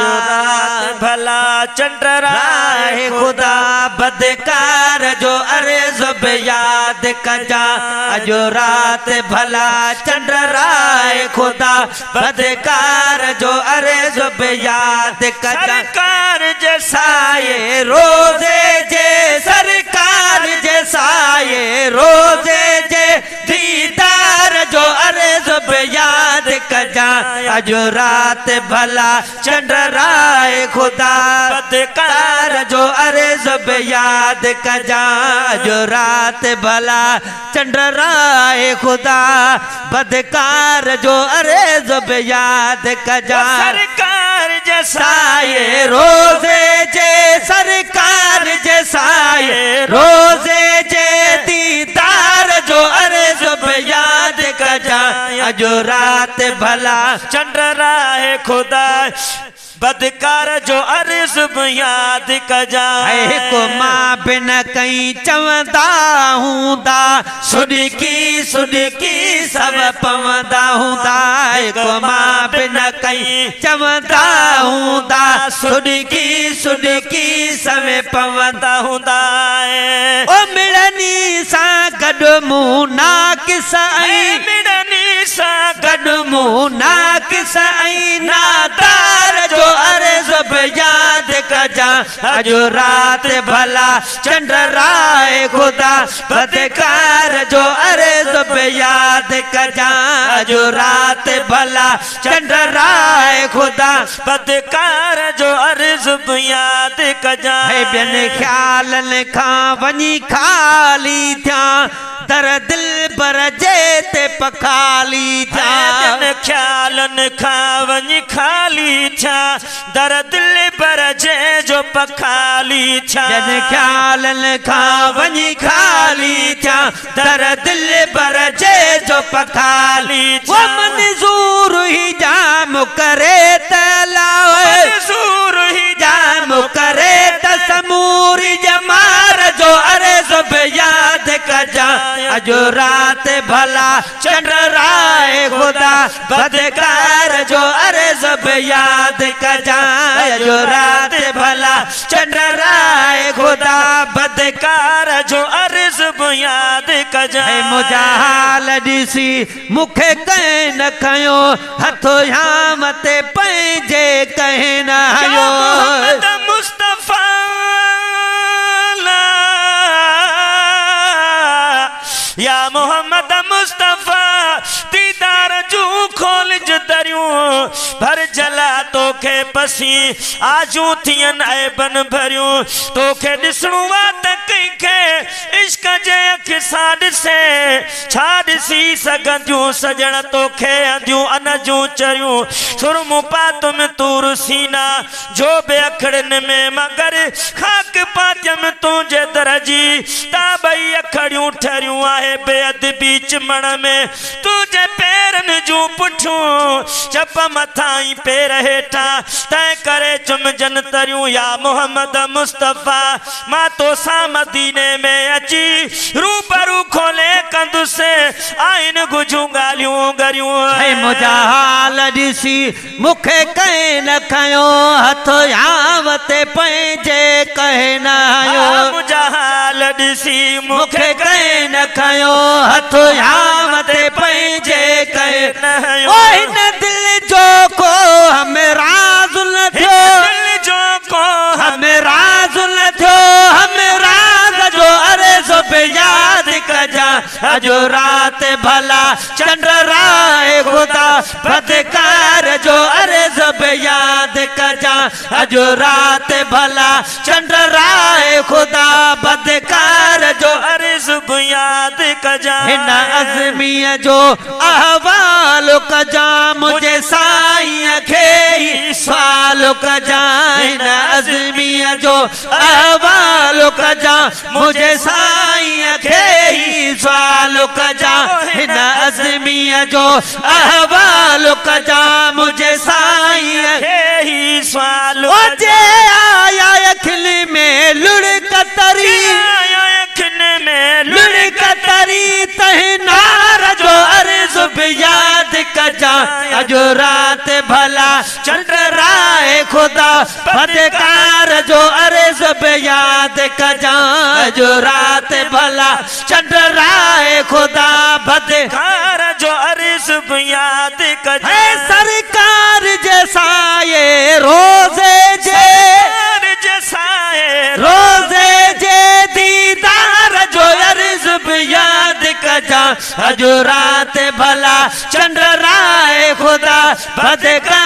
जो रात भला चंडराए खुदा बदकार जो अर्ज़ बे याद कजा अजो रात भला चंडराए खुदा बदकार जो अर्ज़ बे याद कजा सरकार जैसाए रोजे जे सरकार जैसाए रोजे जे दीदार जो अर्ज़ बे याद कजा अजो रात भला चंडराए खुदा बदकार जो अर्ज़ बे याद कजा जो रात भला चंडराए खुदा बदकार जो अर्ज़ बे याद कजा सरकार जैसाए रोजे जे सरकार जैसाए रोजे जे दीदार जो अर्ज़ बे याद कजा जो रात भला चंडराए खुदा बदकार जो अर्ज़ बे याद कजा को मां बिन कहीं चवंदा हूंदा सुडकी सुडकी सब पवंदा हूंदा को मां बिन कहीं चवंदा हूंदा सुडकी सुडकी सब पवंदा हूंदा ओ मिड़नी सां गॾु मूं नाकिस आई मिड़नी सां गॾु मूं नाकिस आई नादार जो अर्ज़ बे याद कजा अजो रात भला चंडराए खुदा बदकार जो अर्ज़ बे याद कजा अजो रात भला चंडराए खुदा बदकार जो अर्ज़ बे याद कजा बिन ख्यालन खां वनी खाली थिया दर दिल बर जे ते पखाली थिया बिन ख्यालन खां वनी खाली थिया दर दिल बर जे जो पखाली थिया बिन ख्यालन खां वनी खाली थिया दर दिल बर जे जो पखाली थिया मंज़ूर ही जाम करे तलाओ मंज़ूर ही जाम करे तसमूर जमार जो अर्ज़ बे याद कजा अजो रात भला चंडराए खुदा बदकार जो अर्ज़ बे याद कजा अजो रात भला चंडराए खुदा बदकार जो अर्ज़ बे याद कजा मुंहिंजा हाल ॾिसी मूंखे कंहिं न खयो हथो याम ते पंहिंजे कंहिं न हयो मुस्तफ़ा या मोहम्मद मुस्तफ़ा दीदार जू खोल जो दरियूं भर जला तोखे पसी आजू थियन ऐबन भरियूं तोखे ॾिसणो आ त कंहिंखे इश्क जे अख सां ॾिसे छा ॾिसी सघंदियूं सजण तोखे अंधियूं अन जूं चरियूं सुरमूं पातुम तूर सीना जो बे अखड़न में मगर खाक पात्यम तुंहिंजे दर जी ता ॿई अखड़ियूं ठरियूं आहे बेअदबी चिमण में तुझे पैरन जूं पुठियूं चप मथाई पैर हेठा तंहिं करे चुमजन तरियूं या मोहम्मद मुस्तफ़ा मां तोसां मदीने में अची रूबरू खोले कंदुसि आइन गुजूं ॻाल्हियूं गरियूं मुंहिंजा हाल ॾिसी मूंखे कंहिं न खयो हथो याम ते पंहिंजे कंहिं न हयो मुंहिंजा हाल ॾिसी मूंखे कंहिं न खयो हथो याम ते पंहिंजे कंहिं न हयो हिन दिल जो को हमें राज़ न थियो दिल जो को हमें राज़ न थियो हमें राज़ जो अर्ज़ बे याद कजा अजो रात भला चंडराए खुदा बदकार जो अर्ज़ बे याद कजा अजो रात भला चंडराए खुदा बदकार जो अर्ज़ बे याद कजा हिन अज़मीअ जो अहवाल कजा मुझे साईं खे ही सवाल कजा हिन अज़मीअ जो अहवाल कजा मुझे साईं खे ही सवाल कजा हिन अज़मीअ जो अहवाल कजा मुझे साईं खे ही सवाल कजा आया अखिल में लुढ़क तरी लुढ़क तरी तह नार जो अर्ज़ बे याद कजा हजूरात भला चंद्राए खुदा बदकार जो अर्ज पे याद कजा हजूरात भला चंद्राए खुदा बदकार जो अर्ज पे याद कजा सरकार जैसा ये रोजे जे जैसा रोजे जे दीदार जो अर्ज पे याद कजा हजूरात भला चंद्राए खुदा बदकार